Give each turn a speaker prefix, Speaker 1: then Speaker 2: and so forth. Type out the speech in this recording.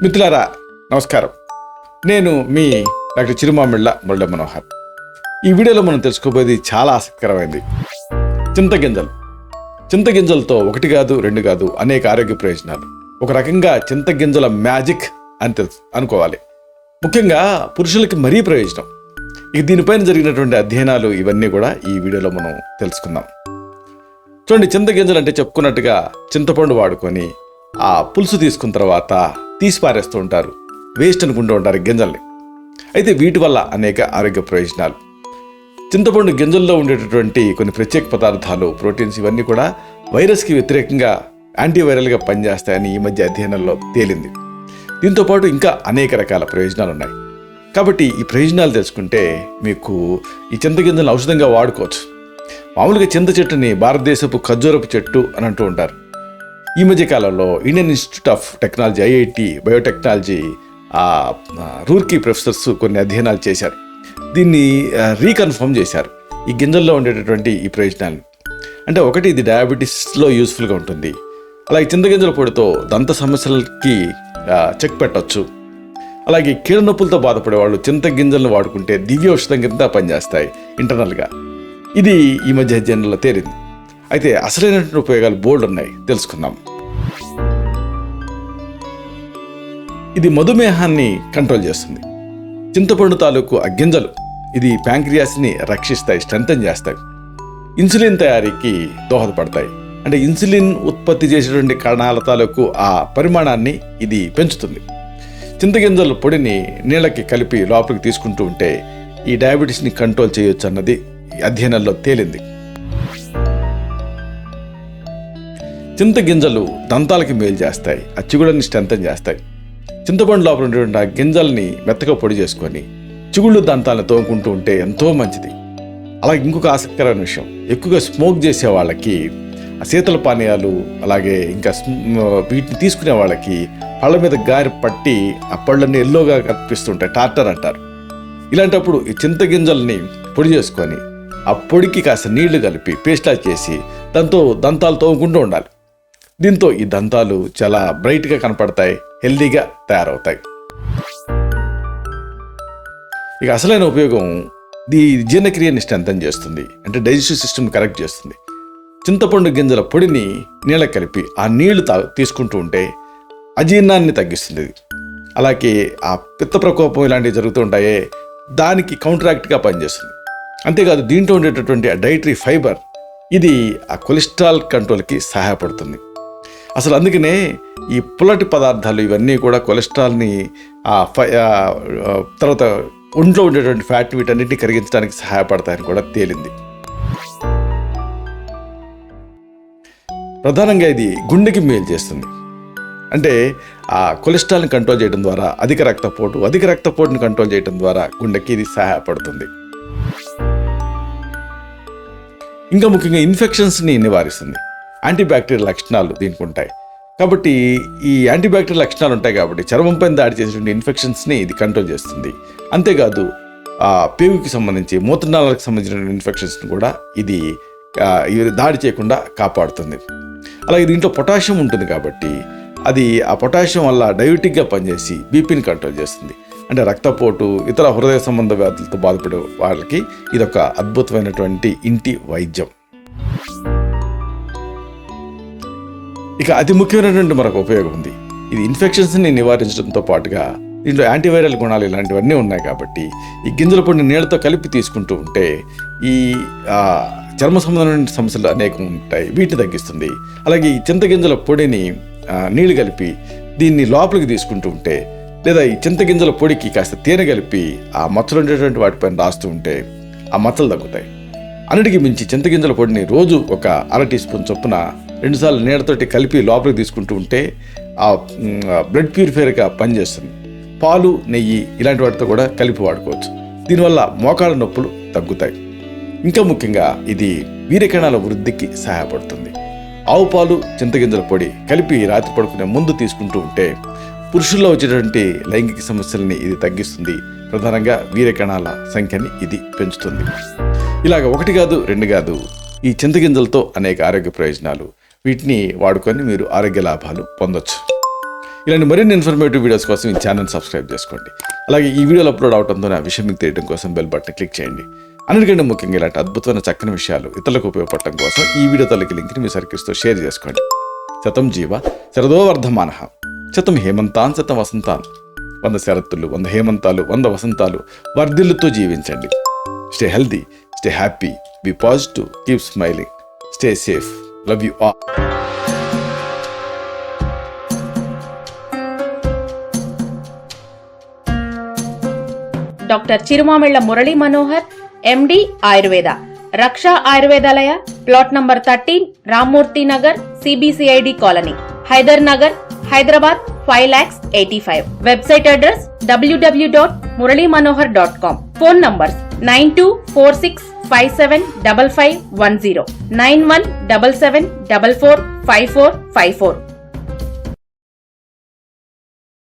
Speaker 1: మిత్రులారా నమస్కారం. నేను మీ డాక్టర్ చిరుమామిళ్ళ మురళీ మనోహర్. ఈ వీడియోలో మనం తెలుసుకోబోయేది చాలా ఆసక్తికరమైనది. చింతగింజలతో ఒకటి కాదు రెండు కాదు అనేక ఆరోగ్య ప్రయోజనాలు. ఒక రకంగా చింతగింజల మ్యాజిక్ అని అనుకోవాలి. ముఖ్యంగా పురుషులకి మరీ ప్రయోజనం. ఇక దీనిపైన జరిగినటువంటి అధ్యయనాలు ఇవన్నీ కూడా ఈ వీడియోలో మనం తెలుసుకుందాం. చూడండి, చింతగింజలు అంటే చెప్పుకున్నట్టుగా చింతపండు వాడుకొని ఆ పులుసు తీసుకున్న తర్వాత తీసి పారేస్తూ ఉంటారు, వేస్ట్ అనుకుంటూ ఉంటారు గింజల్ని. అయితే వీటి వల్ల అనేక ఆరోగ్య ప్రయోజనాలు. చింతపండు గింజల్లో ఉండేటటువంటి కొన్ని ప్రత్యేక పదార్థాలు, ప్రోటీన్స్ ఇవన్నీ కూడా వైరస్కి వ్యతిరేకంగా యాంటీవైరల్గా పనిచేస్తాయని ఈ మధ్య అధ్యయనంలో తేలింది. దీంతోపాటు ఇంకా అనేక రకాల ప్రయోజనాలు ఉన్నాయి. కాబట్టి ఈ ప్రయోజనాలు తెలుసుకుంటే మీకు ఈ చింతగింజలను ఔషధంగా వాడుకోవచ్చు. మామూలుగా చింత చెట్టుని భారతదేశపు ఖర్జూరపు చెట్టు అని అంటూ ఉంటారు. ఈ మధ్య కాలంలో Indian institute of technology IIT biotechnology Roorkee professors కొన్ని అధ్యయనాలు చేశారు. దీన్ని రీకన్ఫర్మ్ చేశారు ఈ గింజల్లో ఉండేటటువంటి ఈ ప్రయోజనాలు. అంటే ఒకటి, ఇది డయాబెటీస్లో యూస్ఫుల్గా ఉంటుంది. అలాగే చింతగింజల పొడితో దంత సమస్యలకి చెక్ పెట్టవచ్చు. అలాగే కీళ్ళ నొప్పులతో బాధపడే వాళ్ళు చింతగింజలను వాడుకుంటే దివ్య ఔషధం కింద పనిచేస్తాయి ఇంటర్నల్గా. ఇది ఈ మధ్య అధ్యయనంలో తేలింది. అయితే అసలైనటువంటి ఉపయోగాలు బోల్డ్ ఉన్నాయి, తెలుసుకుందాం. ఇది మధుమేహాన్ని కంట్రోల్ చేస్తుంది. చింతపండు తాలూకు ఆ గింజలు ఇది ప్యాంక్రియాస్ని రక్షిస్తాయి, స్ట్రెంథెన్ చేస్తాయి. ఇన్సులిన్ తయారీకి దోహదపడతాయి. అంటే ఇన్సులిన్ ఉత్పత్తి చేసేటువంటి కణాల తాలూకు ఆ పరిమాణాన్ని ఇది పెంచుతుంది. చింతగింజల పొడిని నీళ్ళకి కలిపి లోపలికి తీసుకుంటూ ఉంటే ఈ డయాబెటీస్ని కంట్రోల్ చేయొచ్చు అన్నది అధ్యయనంలో తేలింది. చింతగింజలు దంతాలకి మేలు చేస్తాయి, చిగుళ్ళని స్ట్రెంథెన్ చేస్తాయి. చింతపండు లోపల ఉండేటువంటి ఆ గింజల్ని మెత్తగా పొడి చేసుకొని చిగుళ్ళు దంతాలను తోముకుంటూ ఉంటే ఎంతో మంచిది. అలాగే ఇంకొక ఆసక్తికరమైన విషయం, ఎక్కువగా స్మోక్ చేసే వాళ్ళకి ఆ శీతల పానీయాలు, అలాగే ఇంకా వీటిని తీసుకునే వాళ్ళకి పళ్ళ మీద గారి పట్టి ఆ పళ్ళని ఎల్లోగా కనిపిస్తుంటాయి, టార్టర్ అంటారు. ఇలాంటప్పుడు ఈ చింతగింజల్ని పొడి చేసుకొని ఆ పొడికి కాస్త నీళ్లు కలిపి పేస్ట్లా చేసి దాంతో దంతాలు తోముకుంటూ ఉండాలి. దీంతో ఈ దంతాలు చాలా బ్రైట్గా కనపడతాయి, హెల్దీగా తయారవుతాయి. ఇక అసలైన ఉపయోగం, జీర్ణక్రియని స్ట్రెంథెన్ చేస్తుంది. అంటే డైజెస్టివ్ సిస్టమ్ కరెక్ట్ చేస్తుంది. చింతపండు గింజల పొడిని నీళ్ళకి కలిపి ఆ నీళ్లు తీసుకుంటూ ఉంటే అజీర్ణాన్ని తగ్గిస్తుంది. అలాగే ఆ పిత్త ప్రకోపం ఇలాంటివి జరుగుతూ ఉంటాయే, దానికి కౌంటరాక్ట్గా పనిచేస్తుంది. అంతేకాదు దీంట్లో ఉండేటటువంటి ఆ డైటరీ ఫైబర్ ఇది ఆ కొలెస్ట్రాల్ కంట్రోల్కి సహాయపడుతుంది. అసలు అందుకనే ఈ పుల్లటి పదార్థాలు ఇవన్నీ కూడా కొలెస్ట్రాల్ని తర్వాత ఒంట్లో ఉండేటువంటి ఫ్యాట్ వీటన్నిటిని కరిగించడానికి సహాయపడతాయని కూడా తేలింది. ప్రధానంగా ఇది గుండెకి మేలు చేస్తుంది. అంటే ఆ కొలెస్ట్రాల్ని కంట్రోల్ చేయడం ద్వారా అధిక రక్తపోటుని కంట్రోల్ చేయడం ద్వారా గుండెకి ఇది సహాయపడుతుంది. ఇంకా ముఖ్యంగా ఇన్ఫెక్షన్స్ని నివారిస్తుంది. యాంటీబ్యాక్టీరియల్ లక్షణాలు దీనికి ఉంటాయి. కాబట్టి ఈ యాంటీబ్యాక్టీరియల్ లక్షణాలు ఉంటాయి కాబట్టి చర్మంపైన దాడి చేసేటువంటి ఇన్ఫెక్షన్స్ని ఇది కంట్రోల్ చేస్తుంది. అంతేకాదు పేగుకి సంబంధించి, మూత్రనాళాలకు సంబంధించిన ఇన్ఫెక్షన్స్ని కూడా ఇది దాడి చేయకుండా కాపాడుతుంది. అలాగే దీంట్లో పొటాషియం ఉంటుంది కాబట్టి అది ఆ పొటాషియం వల్ల డయాబెటిక్గా పనిచేసి బీపీని కంట్రోల్ చేస్తుంది. అంటే రక్తపోటు, ఇతర హృదయ సంబంధ వ్యాధులతో బాధపడే వాళ్ళకి ఇదొక అద్భుతమైనటువంటి ఇంటి వైద్యం. ఇక అతి ముఖ్యమైనటువంటి మరొక ఉపయోగం ఉంది. ఇది ఇన్ఫెక్షన్స్ని నివారించడంతో పాటుగా దీంట్లో యాంటీవైరల్ గుణాలు ఇలాంటివన్నీ ఉన్నాయి కాబట్టి ఈ గింజల పొడిని నీళ్ళతో కలిపి తీసుకుంటూ ఉంటే ఈ చర్మ సంబంధమైన సమస్యలు అనేకం ఉంటాయి, వీటిని తగ్గిస్తుంది. అలాగే ఈ చింతగింజల పొడిని నీళ్లు కలిపి దీన్ని లోపలికి తీసుకుంటూ ఉంటే, లేదా ఈ చింతగింజల పొడికి కాస్త తేనె కలిపి ఆ మచ్చలు ఉండేటువంటి వాటిపైన రాస్తూ ఉంటే ఆ మచ్చలు తగ్గుతాయి. అన్నిటికీ మించి చింతగింజల పొడిని రోజు ఒక 1/2 టీ స్పూన్ చొప్పున 2 సార్లు నీళ్ళతోటి కలిపి లోపలికి తీసుకుంటూ ఉంటే ఆ బ్లడ్ ప్యూరిఫైయర్గా పనిచేస్తుంది. పాలు, నెయ్యి ఇలాంటి వాటితో కూడా కలిపి వాడుకోవచ్చు. దీనివల్ల మోకాళ్ళ నొప్పులు తగ్గుతాయి. ఇంకా ముఖ్యంగా ఇది వీర్యకణాల వృద్ధికి సహాయపడుతుంది. ఆవు పాలు, చింతగింజల పొడి కలిపి రాత్రి పడుకునే ముందు తీసుకుంటూ ఉంటే పురుషుల్లో వచ్చేటువంటి లైంగిక సమస్యల్ని ఇది తగ్గిస్తుంది. ప్రధానంగా వీర్యకణాల సంఖ్యని ఇది పెంచుతుంది. ఇలాగ ఒకటి కాదు రెండు కాదు, ఈ చింతగింజలతో అనేక ఆరోగ్య ప్రయోజనాలు. వీటిని వాడుకొని మీరు ఆరోగ్య లాభాలు పొందొచ్చు. ఇలాంటి మరిన్ని ఇన్ఫర్మేటివ్ వీడియోస్ కోసం ఈ ఛానల్ సబ్స్క్రైబ్ చేసుకోండి. అలాగే ఈ వీడియోలు అప్లోడ్ అవడంతో ఆ విషయం మీకు తెలియడం కోసం బెల్ బటన్ క్లిక్ చేయండి. అన్నిటికంటే ముఖ్యంగా ఇలాంటి అద్భుతమైన చక్కని విషయాలు ఇతరులకు ఉపయోగపడటం కోసం ఈ వీడియో తల్లికి లింక్ని మీ సర్కిల్స్తో షేర్ చేసుకోండి. శతం జీవ శరదో వర్ధమానః, శతం హేమంతాన్ శతం వసంతాన్. 100 శరత్తులు, 100 హేమంతాలు, 100 వసంతాలు వర్ధిల్లుతూ జీవించండి. Stay healthy, stay happy, be positive, keep smiling, stay safe. Love you all.
Speaker 2: Doctor Chirumamilla Murali Manohar, MD Ayurveda, Raksha Ayurvedalaya, plot number 13, Rammurthy Nagar, CBCID colony, Hyder Nagar, Hyderabad 5,85,000. Website address www.muralymanohar.com. Phone numbers 9246575510, 9177445454.